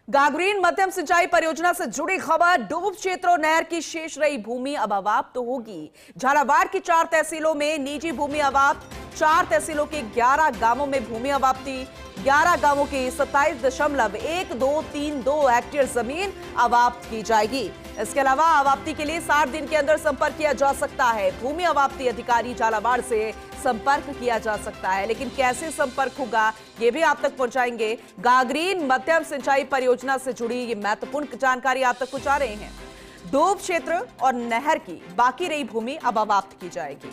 गागरीन मध्यम सिंचाई परियोजना से जुड़ी खबर। डूब क्षेत्र और नहर की शेष रही भूमि अब अवाप्त तो होगी। झालावाड़ की 4 तहसीलों में निजी भूमि अवाप्त। 4 तहसीलों के 11 गांवों में भूमि अवाप्ति। 11 गांवों की 27.1232 हेक्टेयर जमीन अवाप्त की जाएगी। इसके अलावा अवाप्ति के लिए 60 दिन के अंदर संपर्क किया जा सकता है। भूमि अवाप्ति अधिकारी झालावाड़ से संपर्क किया जा सकता है, लेकिन कैसे संपर्क होगा ये भी आप तक पहुंचाएंगे। गागरीन मध्यम सिंचाई परियोजना से जुड़ी ये महत्वपूर्ण जानकारी आप तक पहुंचा रहे हैं। डूब क्षेत्र और नहर की बाकी रही भूमि अब अवाप्त की जाएगी।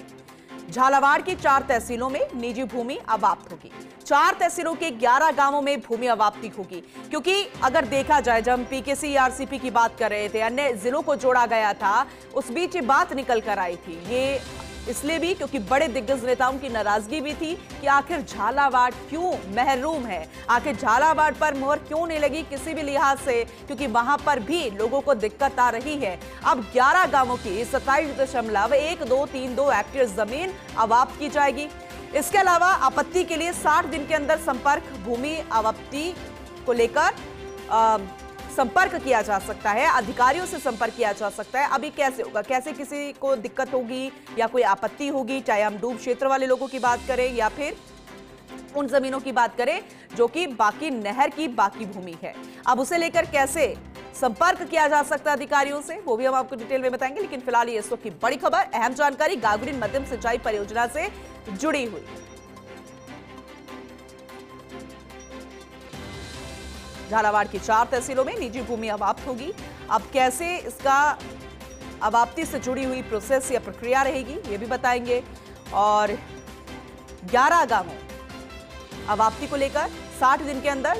झालावाड़ की 4 तहसीलों में निजी भूमि अवाप्त होगी। 4 तहसीलों के 11 गांवों में भूमि अवाप्ति होगी, क्योंकि अगर देखा जाए जब हम पीकेसी आरसीपी की बात कर रहे थे, अन्य जिलों को जोड़ा गया था, उस बीच ये बात निकल कर आई थी। ये इसलिए भी क्योंकि बड़े दिग्गज नेताओं की नाराजगी भी थी कि आखिर झालावाड़ क्यों महरूम है, आखिर झालावाड़ पर मोहर क्यों नहीं लगी किसी भी लिहाज से, क्योंकि वहां पर भी लोगों को दिक्कत आ रही है। अब 11 गांवों की 27.1232 हेक्टेयर जमीन अवाप्त की जाएगी। इसके अलावा आपत्ति के लिए 60 दिन के अंदर संपर्क भूमि अवाप्ति को लेकर संपर्क किया जा सकता है, अधिकारियों से संपर्क किया जा सकता है। अभी कैसे होगा, कैसे किसी को दिक्कत होगी या कोई आपत्ति होगी, चाहे हम डूब क्षेत्र वाले लोगों की बात करें या फिर उन जमीनों की बात करें जो कि बाकी नहर की बाकी भूमि है, अब उसे लेकर कैसे संपर्क किया जा सकता है अधिकारियों से, वो भी हम आपको डिटेल में बताएंगे। लेकिन फिलहाल ये इस वक्त की बड़ी खबर, अहम जानकारी गागरीन मध्यम सिंचाई परियोजना से जुड़ी हुई। झालावाड़ की 4 तहसीलों में निजी भूमि अवाप्त होगी। अब कैसे इसका अवाप्ति से जुड़ी हुई प्रोसेस या प्रक्रिया रहेगी ये भी बताएंगे। और 11 गांवों अवाप्ति को लेकर 60 दिन के अंदर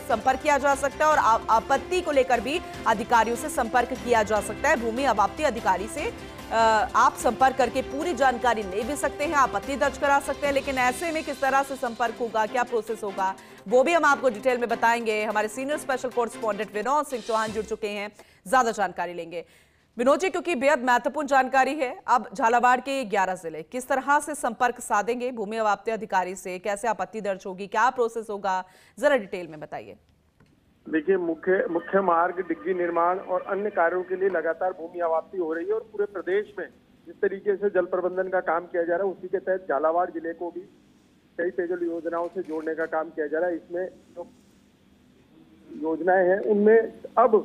संपर्क किया जा सकता है और आपत्ति को लेकर भी अधिकारियों से संपर्क किया जा सकता है। भूमि अवाप्ति अधिकारी से आप संपर्क करके पूरी जानकारी ले भी सकते हैं, आपत्ति दर्ज करा सकते हैं। लेकिन ऐसे में किस तरह से संपर्क होगा, क्या प्रोसेस होगा, वो भी हम आपको डिटेल में बताएंगे। हमारे senior special correspondent Vinod Singh Chauhan जुड़ चुके हैं, ज्यादा जानकारी लेंगे। विनोद जी, क्योंकि बेहद महत्वपूर्ण जानकारी है, अब झालावाड़ के 11 जिले किस तरह से संपर्क साधेंगे भूमि अवाप्ति अधिकारी से, कैसे आपत्ति दर्ज होगी, क्या प्रोसेस होगा, जरा डिटेल में बताइए। देखिए, मुख्य मार्ग, डिग्गी निर्माण और अन्य कार्यों के लिए लगातार भूमि अवाप्ति हो रही है और पूरे प्रदेश में जिस तरीके से जल प्रबंधन का काम किया जा रहा है, उसी के तहत झालावाड़ जिले को भी कई पेयजल योजनाओं से जोड़ने का काम किया जा रहा है। इसमें जो योजनाएं हैं उनमें अब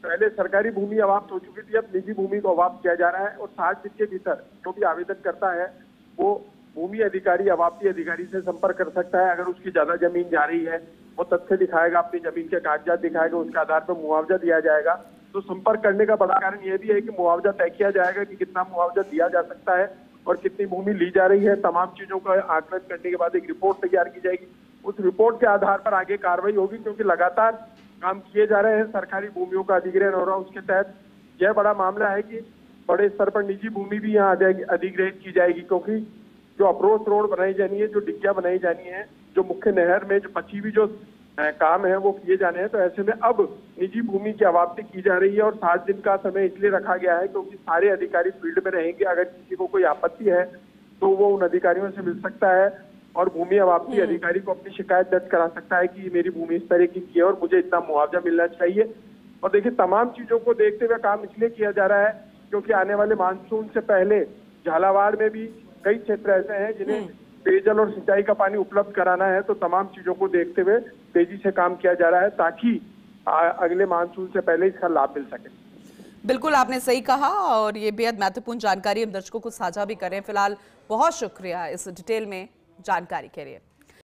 पहले सरकारी भूमि अवाप्त हो चुकी थी, अब निजी भूमि को अवाप्त किया जा रहा है और 60 दिन के भीतर जो भी आवेदन करता है वो भूमि अधिकारी, अवाप्ति अधिकारी से संपर्क कर सकता है। अगर उसकी ज्यादा जमीन जा रही है, वो तथ्य दिखाएगा, अपनी जमीन के कागजात दिखाएगा, उसके आधार पर मुआवजा दिया जाएगा। तो संपर्क करने का बड़ा कारण यह भी है कि मुआवजा तय किया जाएगा कि कितना मुआवजा दिया जा सकता है और कितनी भूमि ली जा रही है। तमाम चीजों का आकलन करने के बाद एक रिपोर्ट तैयार की जाएगी। उस रिपोर्ट के आधार पर आगे कार्रवाई होगी, क्योंकि लगातार काम किए जा रहे हैं, सरकारी भूमियों का अधिग्रहण हो रहा है। उसके तहत यह बड़ा मामला है कि बड़े स्तर पर निजी भूमि भी यहाँ अधिग्रहित की जाएगी, क्योंकि जो अप्रोच रोड बनाई जानी है, जो डिग्गियां बनाई जानी है, जो मुख्य नहर में जो पची हुई जो काम है वो किए जाने हैं। तो ऐसे में अब निजी भूमि की अवाप्ति की जा रही है और 60 दिन का समय इसलिए रखा गया है क्योंकि सारे अधिकारी फील्ड में रहेंगे। अगर किसी को कोई आपत्ति है तो वो उन अधिकारियों से मिल सकता है और भूमि अवाप्ति अधिकारी को अपनी शिकायत दर्ज करा सकता है कि मेरी भूमि इस तरह की है और मुझे इतना मुआवजा मिलना चाहिए। और देखिए, तमाम चीजों को देखते हुए काम इसलिए किया जा रहा है क्योंकि आने वाले मानसून से पहले झालावाड़ में भी कई क्षेत्र ऐसे हैं जिन्हें पेयजल और सिंचाई का पानी उपलब्ध कराना है। तो तमाम चीजों को देखते हुए तेजी से काम किया जा रहा है ताकि अगले मानसून से पहले इसका लाभ मिल सके। बिल्कुल, आपने सही कहा और ये बेहद महत्वपूर्ण जानकारी हम दर्शकों को साझा भी करें। फिलहाल बहुत शुक्रिया इस डिटेल में जानकारी के लिए।